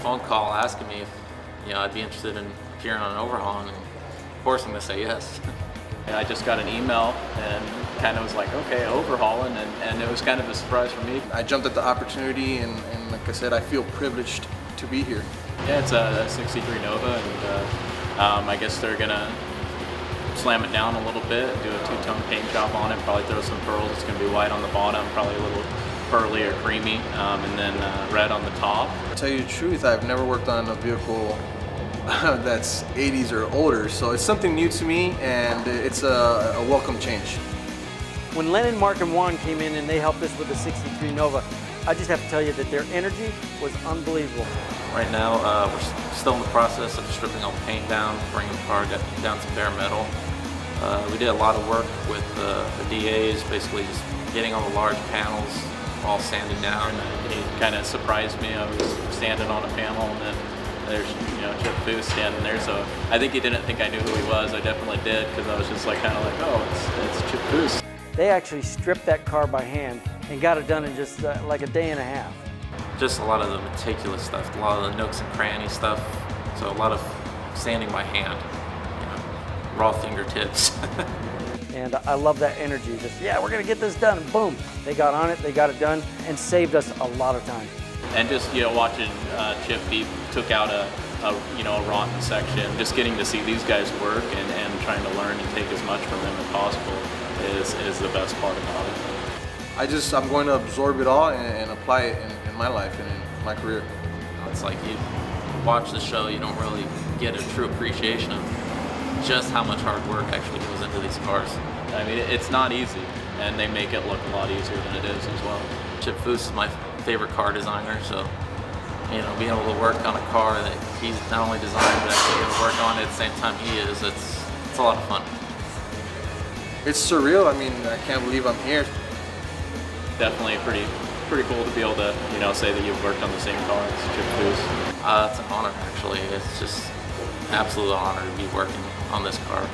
phone call asking me if, I'd be interested in appearing on Overhaulin, and of course I'm going to say yes. And I just got an email and kind of was like, okay, Overhaulin, and it was kind of a surprise for me. I jumped at the opportunity, and like I said, I feel privileged to be here. Yeah, it's a 63 Nova, and I guess they're going to slam it down a little bit, do a two-tone paint job on it, probably throw some pearls. It's going to be white on the bottom, probably a little pearly or creamy, and then red on the top. To tell you the truth, I've never worked on a vehicle that's 80s or older, so it's something new to me, and it's a welcome change. When Lennon, Mark, and Juan came in and they helped us with the 63 Nova, I just have to tell you that their energy was unbelievable. Right now, we're still in the process of stripping all the paint down, bringing the car down to bare metal. We did a lot of work with the DAs, basically just getting all the large panels all sanded down. And he kind of surprised me. I was standing on a panel, and then there's Chip Foose standing there. So I think he didn't think I knew who he was. I definitely did, because I was just like kind of like, oh, it's Chip Foose. They actually stripped that car by hand and got it done in just like a day and a half. Just a lot of the meticulous stuff, a lot of the nooks and cranny stuff. So a lot of sanding by hand, raw fingertips. And I love that energy. Just, yeah, we're gonna get this done, and boom, they got on it, they got it done, and saved us a lot of time. And just watching Chip, he took out a rotten section. Just getting to see these guys work and trying to learn and take as much from them as possible is the best part about it. I'm going to absorb it all and apply it in my life and in my career. It's like you watch the show, you don't really get a true appreciation of just how much hard work actually goes into these cars. I mean, it's not easy, and they make it look a lot easier than it is as well. Chip Foose is my favorite car designer, so being able to work on a car that he's not only designed but actually going to work on it at the same time he is, it's a lot of fun. It's surreal. I mean, I can't believe I'm here. Definitely pretty cool to be able to say that you've worked on the same car as Chip Foose. It's an honor, actually. It's just an absolute honor to be working on this car.